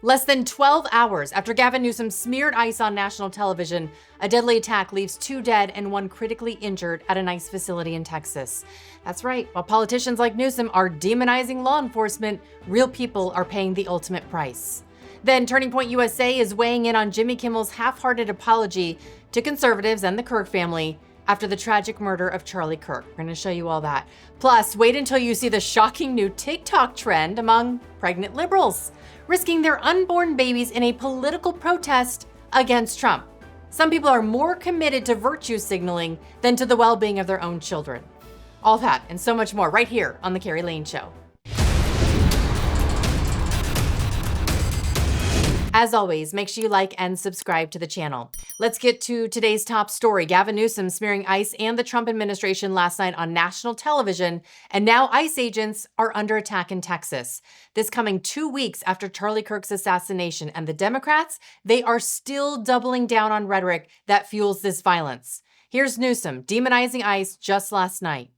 Less than 12 hours after Gavin Newsom smeared ICE on national television, a deadly attack leaves 2 dead and 1 critically injured at an ICE facility in Texas. That's right, while politicians like Newsom are demonizing law enforcement, real people are paying the ultimate price. Then Turning Point USA is weighing in on Jimmy Kimmel's half-hearted apology to conservatives and the Kirk family after the tragic murder of Charlie Kirk. We're going to show you all that. Plus, wait until you see the shocking new TikTok trend among pregnant liberals, risking their unborn babies in a political protest against Trump. Some people are more committed to virtue signaling than to the well-being of their own children. All that and so much more right here on The Kerri Lane Show. As always, make sure you like and subscribe to the channel. Let's get to today's top story. Gavin Newsom smearing ICE and the Trump administration last night on national television, and now ICE agents are under attack in Texas. This coming 2 weeks after Charlie Kirk's assassination, and the Democrats, they are still doubling down on rhetoric that fuels this violence. Here's Newsom demonizing ICE just last night.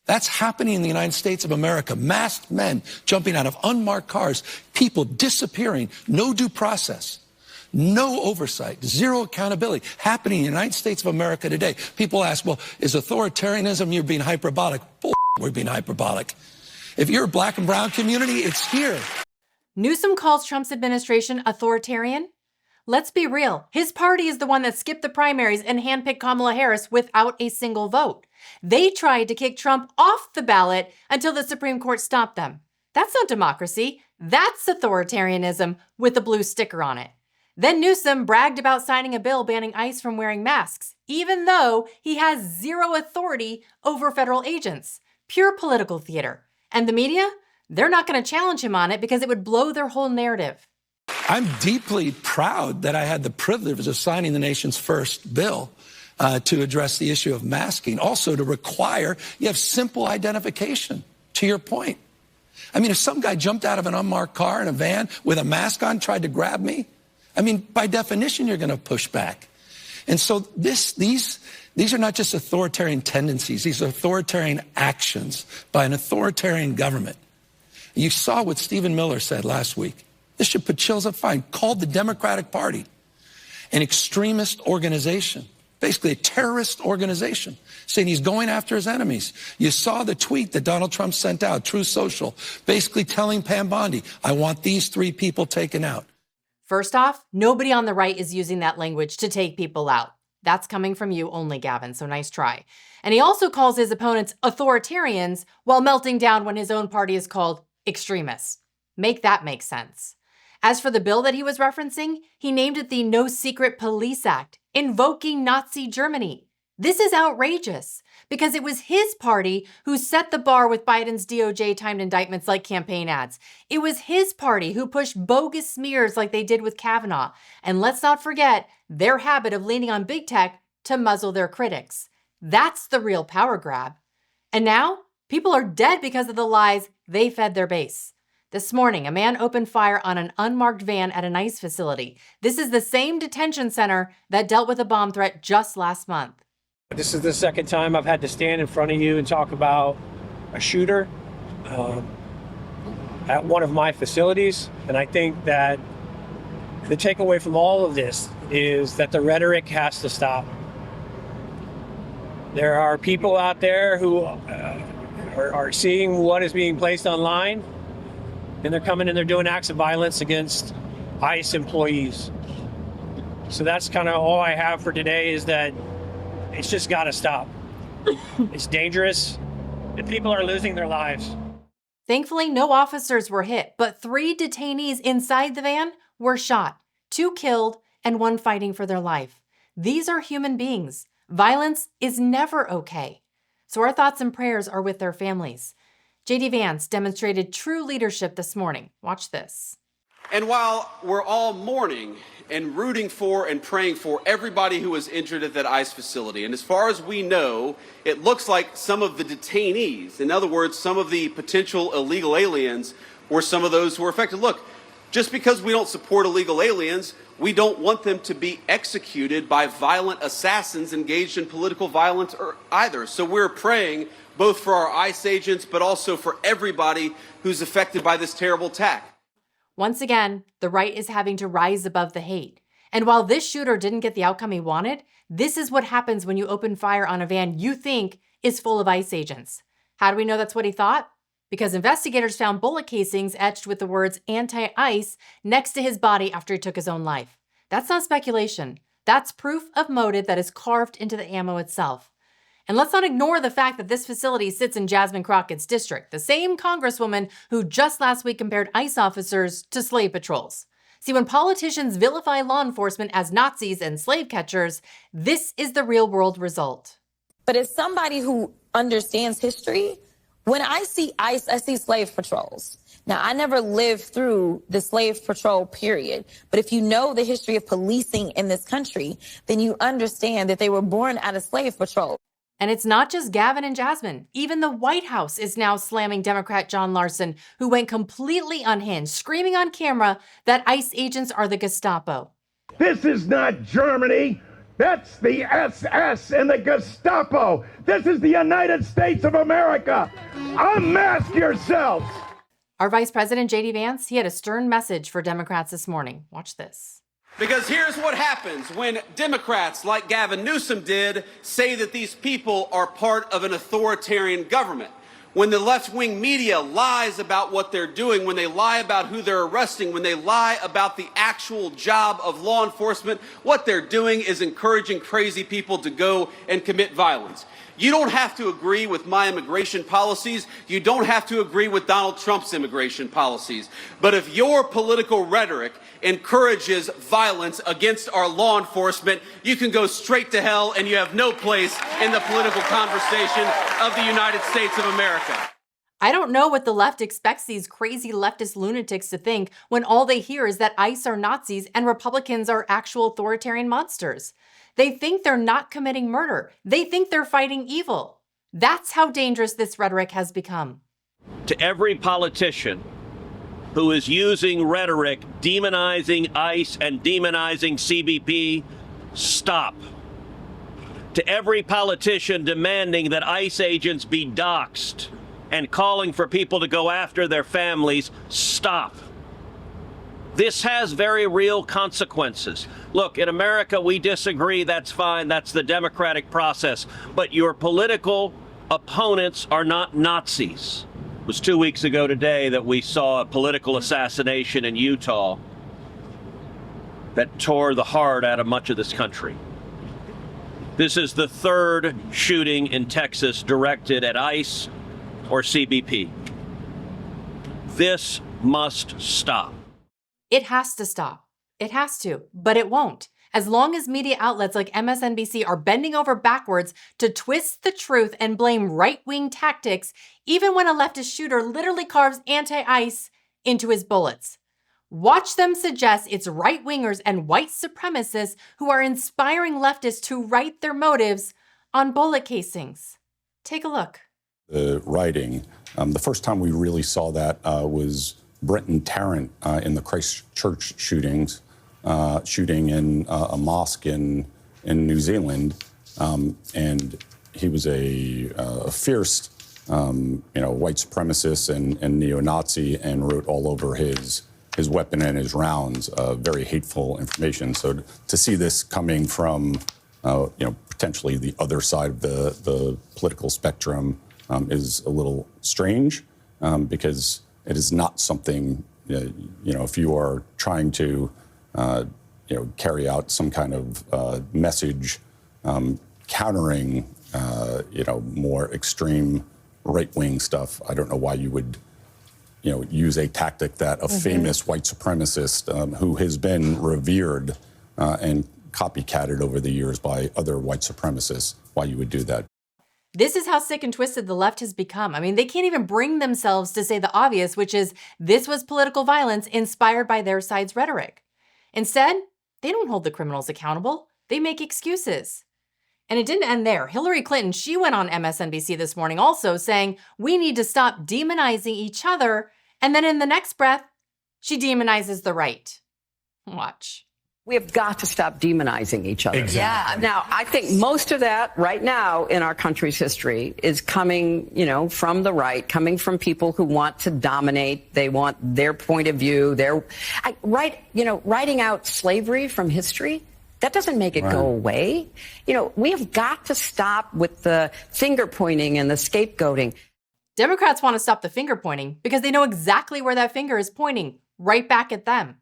That's happening in the United States of America. Masked men jumping out of unmarked cars, people disappearing, no due process, no oversight, zero accountability, happening in the United States of America today. People ask, well, is authoritarianism, you're being hyperbolic? Bull, we're being hyperbolic. If you're a black and brown community, it's here. Newsom calls Trump's administration authoritarian. Let's be real. His party is the one that skipped the primaries and handpicked Kamala Harris without a single vote. They tried to kick Trump off the ballot until the Supreme Court stopped them. That's not democracy. That's authoritarianism with a blue sticker on it. Then Newsom bragged about signing a bill banning ICE from wearing masks, even though he has zero authority over federal agents. Pure political theater. And the media? They're not going to challenge him on it because it would blow their whole narrative. I'm deeply proud that I had the privilege of signing the nation's first bill to address the issue of masking. Also to require, you have simple identification, to your point. I mean, if some guy jumped out of an unmarked car in a van with a mask on, tried to grab me, I mean, by definition, you're going to push back. And so these are not just authoritarian tendencies. These are authoritarian actions by an authoritarian government. You saw what Stephen Miller said last week. This should put chills up fine. Called the Democratic Party an extremist organization, basically a terrorist organization, saying he's going after his enemies. You saw the tweet that Donald Trump sent out, Truth Social, basically telling Pam Bondi, I want these 3 people taken out. First off, nobody on the right is using that language to take people out. That's coming from you only, Gavin, so nice try. And he also calls his opponents authoritarians while melting down when his own party is called extremists. Make that make sense. As for the bill that he was referencing, he named it the No Secret Police Act, invoking Nazi Germany. This is outrageous because it was his party who set the bar with Biden's DOJ timed indictments like campaign ads. It was his party who pushed bogus smears like they did with Kavanaugh. And let's not forget their habit of leaning on big tech to muzzle their critics. That's the real power grab. And now people are dead because of the lies they fed their base. This morning, a man opened fire on an unmarked van at an ICE facility. This is the same detention center that dealt with a bomb threat just last month. This is the second time I've had to stand in front of you and talk about a shooter at one of my facilities. And I think that the takeaway from all of this is that the rhetoric has to stop. There are people out there who are seeing what is being placed online, and they're coming and they're doing acts of violence against ICE employees. So that's kind of all I have for today, is that it's just got to stop. It's dangerous, and people are losing their lives. Thankfully, no officers were hit, but 3 detainees inside the van were shot, 2 killed, and 1 fighting for their life. These are human beings. Violence is never okay. So our thoughts and prayers are with their families. J.D. Vance demonstrated true leadership this morning. Watch this. And while we're all mourning and rooting for and praying for everybody who was injured at that ICE facility, and as far as we know, it looks like some of the detainees, in other words, some of the potential illegal aliens, were some of those who were affected. Look, just because we don't support illegal aliens, we don't want them to be executed by violent assassins engaged in political violence either. So we're praying both for our ICE agents, but also for everybody who's affected by this terrible attack. Once again, the right is having to rise above the hate. And while this shooter didn't get the outcome he wanted, this is what happens when you open fire on a van you think is full of ICE agents. How do we know that's what he thought? Because investigators found bullet casings etched with the words anti-ICE next to his body after he took his own life. That's not speculation. That's proof of motive that is carved into the ammo itself. And let's not ignore the fact that this facility sits in Jasmine Crockett's district, the same congresswoman who just last week compared ICE officers to slave patrols. See, when politicians vilify law enforcement as Nazis and slave catchers, this is the real-world result. But as somebody who understands history, when I see ICE, I see slave patrols. Now, I never lived through the slave patrol period, but if you know the history of policing in this country, then you understand that they were born out of slave patrol. And it's not just Gavin and Jasmine. Even the White House is now slamming Democrat John Larson, who went completely unhinged, screaming on camera that ICE agents are the Gestapo. This is not Germany. That's the SS and the Gestapo. This is the United States of America. Unmask yourselves. Our Vice President, J.D. Vance, he had a stern message for Democrats this morning. Watch this. Because here's what happens when Democrats, like Gavin Newsom did, say that these people are part of an authoritarian government. When the left-wing media lies about what they're doing, when they lie about who they're arresting, when they lie about the actual job of law enforcement, what they're doing is encouraging crazy people to go and commit violence. You don't have to agree with my immigration policies. You don't have to agree with Donald Trump's immigration policies. But if your political rhetoric encourages violence against our law enforcement, you can go straight to hell and you have no place in the political conversation of the United States of America. I don't know what the left expects these crazy leftist lunatics to think when all they hear is that ICE are Nazis and Republicans are actual authoritarian monsters. They think they're not committing murder. They think they're fighting evil. That's how dangerous this rhetoric has become. To every politician who is using rhetoric, demonizing ICE and demonizing CBP, stop. To every politician demanding that ICE agents be doxxed and calling for people to go after their families, stop. This has very real consequences. Look, in America, we disagree. That's fine. That's the democratic process. But your political opponents are not Nazis. It was 2 weeks ago today that we saw a political assassination in Utah that tore the heart out of much of this country. This is the third shooting in Texas directed at ICE or CBP. This must stop. It has to stop. It has to, but it won't. As long as media outlets like MSNBC are bending over backwards to twist the truth and blame right-wing tactics, even when a leftist shooter literally carves anti-ICE into his bullets. Watch them suggest it's right-wingers and white supremacists who are inspiring leftists to write their motives on bullet casings. Take a look. The writing, the first time we really saw that was Brenton Tarrant in the Christchurch shooting in a mosque in New Zealand, and he was a fierce, white supremacist and neo-Nazi, and wrote all over his weapon and his rounds very hateful information. So to see this coming from potentially the other side of the political spectrum is a little strange, because it is not something, if you are trying to, carry out some kind of message countering, more extreme right-wing stuff, I don't know why you would, use a tactic that a famous white supremacist who has been revered and copycatted over the years by other white supremacists, why you would do that. This is how sick and twisted the left has become. I mean, they can't even bring themselves to say the obvious, which is this was political violence inspired by their side's rhetoric. Instead, they don't hold the criminals accountable. They make excuses. And it didn't end there. Hillary Clinton, she went on MSNBC this morning also saying, we need to stop demonizing each other. And then in the next breath, she demonizes the right. Watch. We have got to stop demonizing each other. Exactly. Yeah. Now, I think most of that right now in our country's history is coming, from the right, coming from people who want to dominate. They want their point of view. Writing out slavery from history, that doesn't make it go away. We have got to stop with the finger pointing and the scapegoating. Democrats want to stop the finger pointing because they know exactly where that finger is pointing, right back at them.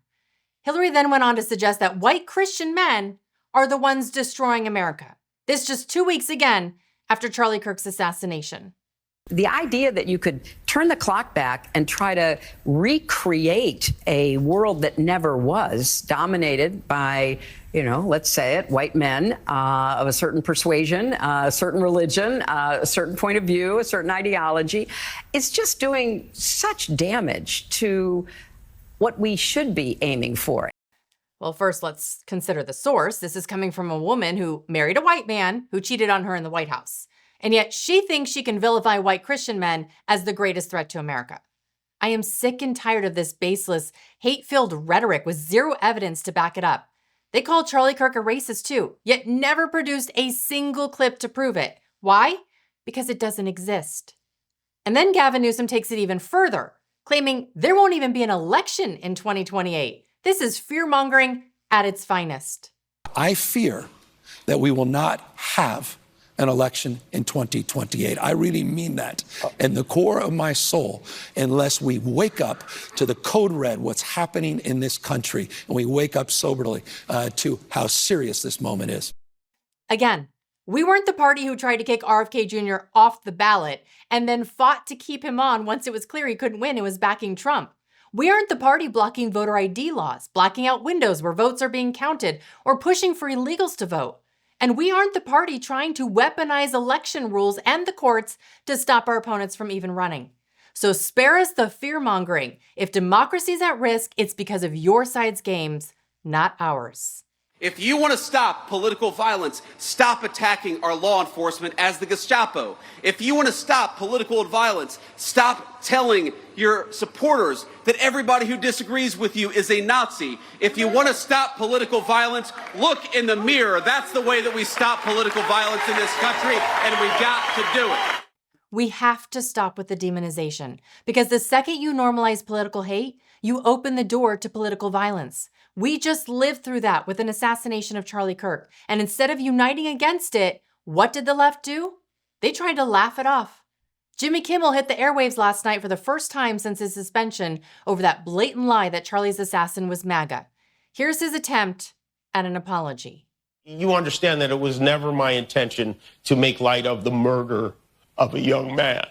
Hillary then went on to suggest that white Christian men are the ones destroying America. This just 2 weeks again after Charlie Kirk's assassination. The idea that you could turn the clock back and try to recreate a world that never was, dominated by, let's say it, white men of a certain persuasion, a certain religion, a certain point of view, a certain ideology, is just doing such damage to what we should be aiming for. Well, first, let's consider the source. This is coming from a woman who married a white man who cheated on her in the White House. And yet she thinks she can vilify white Christian men as the greatest threat to America. I am sick and tired of this baseless, hate-filled rhetoric with zero evidence to back it up. They called Charlie Kirk a racist too, yet never produced a single clip to prove it. Why? Because it doesn't exist. And then Gavin Newsom takes it even further, claiming there won't even be an election in 2028. This is fear-mongering at its finest. I fear that we will not have an election in 2028. I really mean that in the core of my soul, unless we wake up to the code red, what's happening in this country, and we wake up soberly to how serious this moment is. Again, we weren't the party who tried to kick RFK Jr. off the ballot and then fought to keep him on once it was clear he couldn't win and was backing Trump. We aren't the party blocking voter ID laws, blacking out windows where votes are being counted, or pushing for illegals to vote. And we aren't the party trying to weaponize election rules and the courts to stop our opponents from even running. So spare us the fear-mongering. If democracy's at risk, it's because of your side's games, not ours. If you want to stop political violence, stop attacking our law enforcement as the Gestapo. If you want to stop political violence, stop telling your supporters that everybody who disagrees with you is a Nazi. If you want to stop political violence, look in the mirror. That's the way that we stop political violence in this country, and we've got to do it. We have to stop with the demonization, because the second you normalize political hate, you open the door to political violence. We just lived through that with an assassination of Charlie Kirk. And instead of uniting against it, what did the left do? They tried to laugh it off. Jimmy Kimmel hit the airwaves last night for the first time since his suspension over that blatant lie that Charlie's assassin was MAGA. Here's his attempt at an apology. You understand that it was never my intention to make light of the murder of a young man.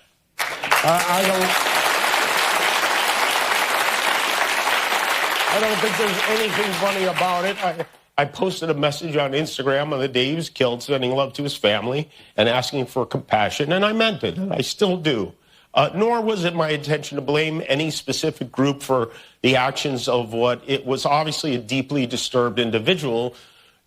I don't think there's anything funny about it. I posted a message on Instagram on the day he was killed, sending love to his family and asking for compassion, and I meant it, and I still do. Nor was it my intention to blame any specific group for the actions of what it was obviously a deeply disturbed individual.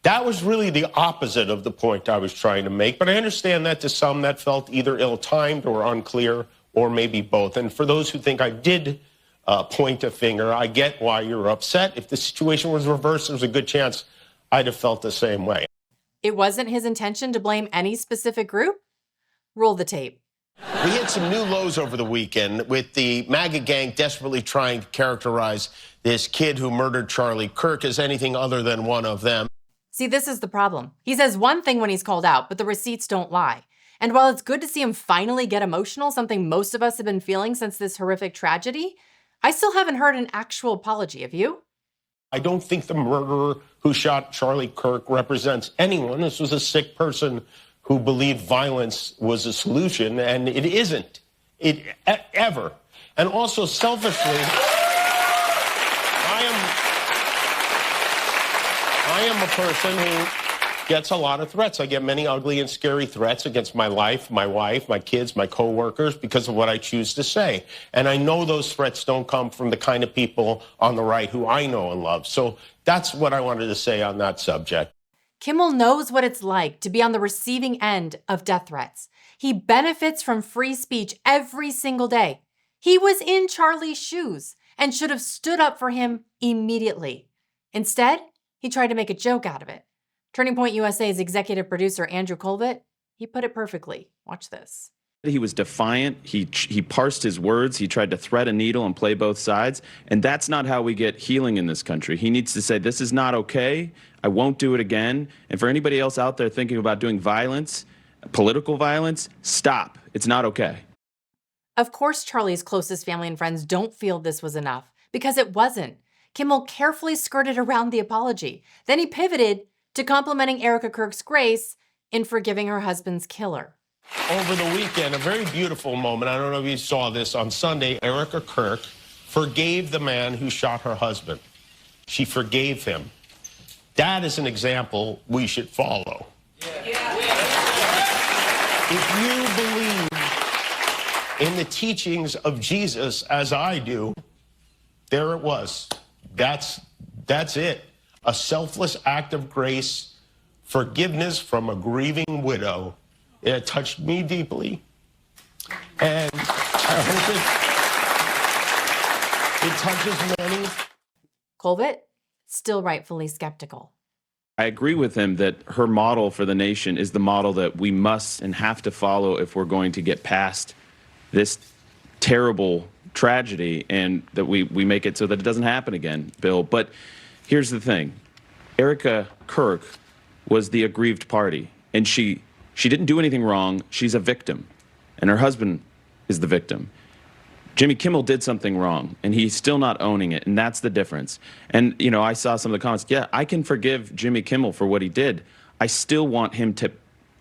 That was really the opposite of the point I was trying to make, but I understand that to some that felt either ill-timed or unclear, or maybe both. And for those who think I did point a finger, I get why you're upset. If the situation was reversed, there's a good chance I'd have felt the same way. It wasn't his intention to blame any specific group? Roll the tape. We hit some new lows over the weekend with the MAGA gang desperately trying to characterize this kid who murdered Charlie Kirk as anything other than one of them. See, this is the problem. He says one thing when he's called out, but the receipts don't lie. And while it's good to see him finally get emotional, something most of us have been feeling since this horrific tragedy, I still haven't heard an actual apology. Have you? I don't think the murderer who shot Charlie Kirk represents anyone. This was a sick person who believed violence was a solution, and it isn't. Ever. And also, selfishly, I am a person who gets a lot of threats. I get many ugly and scary threats against my life, my wife, my kids, my coworkers because of what I choose to say. And I know those threats don't come from the kind of people on the right who I know and love. So that's what I wanted to say on that subject. Kimmel knows what it's like to be on the receiving end of death threats. He benefits from free speech every single day. He was in Charlie's shoes and should have stood up for him immediately. Instead, he tried to make a joke out of it. Turning Point USA's executive producer Andrew Colvett, he put it perfectly. Watch this. He was defiant. He parsed his words. He tried to thread a needle and play both sides. And that's not how we get healing in this country. He needs to say, this is not okay. I won't do it again. And for anybody else out there thinking about doing violence, political violence, stop. It's not okay. Of course, Charlie's closest family and friends don't feel this was enough, because it wasn't. Kimmel carefully skirted around the apology. Then he pivoted to complimenting Erica Kirk's grace in forgiving her husband's killer. Over the weekend, a very beautiful moment. I don't know if you saw this. On Sunday, Erica Kirk forgave the man who shot her husband. She forgave him. That is an example we should follow. If you believe in the teachings of Jesus, as I do, there it was. That's it. A selfless act of grace, forgiveness from a grieving widow. It touched me deeply, and I hope it touches many. Colvett, still rightfully skeptical. I agree with him that her model for the nation is the model that we must and have to follow if we're going to get past this terrible tragedy, and that we make it so that it doesn't happen again, Bill. But here's the thing. Erica Kirk was the aggrieved party, and she didn't do anything wrong. She's a victim, and her husband is the victim. Jimmy Kimmel did something wrong, and he's still not owning it, and that's the difference. And, you know, I saw some of the comments. Yeah, I can forgive Jimmy Kimmel for what he did. I still want him to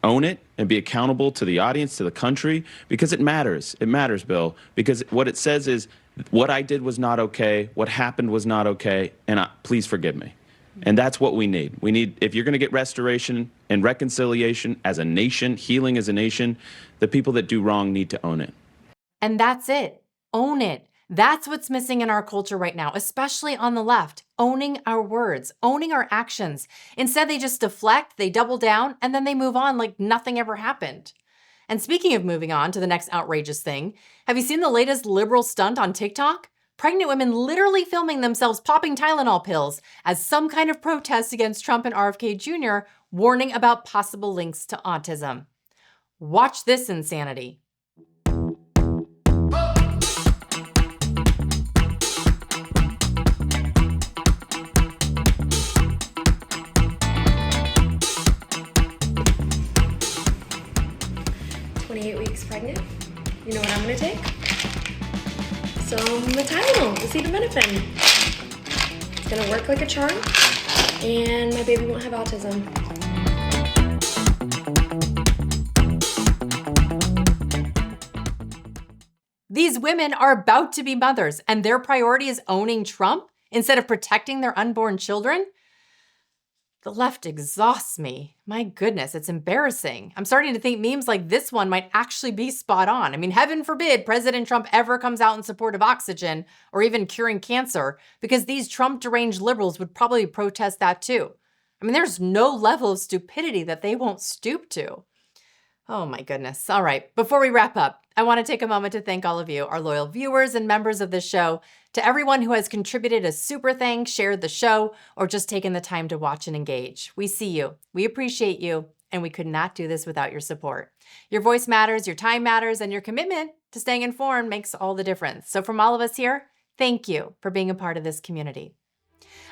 own it and be accountable to the audience, to the country, because it matters. It matters, Bill, because what it says is what I did was not okay, what happened was not okay, and please forgive me. And that's what we need. We need, if you're going to get restoration and reconciliation as a nation, healing as a nation, the people that do wrong need to own it. And that's it. Own it. That's what's missing in our culture right now, especially on the left. Owning our words, owning our actions. Instead, they just deflect, they double down, and then they move on like nothing ever happened. And speaking of moving on to the next outrageous thing, have you seen the latest liberal stunt on TikTok? Pregnant women literally filming themselves popping Tylenol pills as some kind of protest against Trump and RFK Jr., warning about possible links to autism. Watch this insanity. Pregnant. You know what I'm gonna take? Some Tylenol, acetaminophen. It's gonna work like a charm, and my baby won't have autism. These women are about to be mothers, and their priority is owning Trump instead of protecting their unborn children? The left exhausts me. My goodness, it's embarrassing. I'm starting to think memes like this one might actually be spot on. I mean, heaven forbid President Trump ever comes out in support of oxygen or even curing cancer, because these Trump deranged liberals would probably protest that too. I mean, there's no level of stupidity that they won't stoop to. Oh my goodness. All right, before we wrap up, I want to take a moment to thank all of you, our loyal viewers and members of this show, to everyone who has contributed a super thanks, shared the show, or just taken the time to watch and engage. We see you, we appreciate you, and we could not do this without your support. Your voice matters, your time matters, and your commitment to staying informed makes all the difference. So from all of us here, thank you for being a part of this community.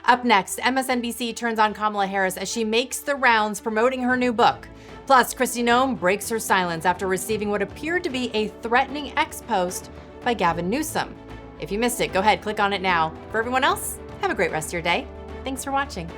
Up next, MSNBC turns on Kamala Harris as she makes the rounds promoting her new book. Plus, Kristi Noem breaks her silence after receiving what appeared to be a threatening ex-post by Gavin Newsom. If you missed it, go ahead, click on it now. For everyone else, have a great rest of your day. Thanks for watching.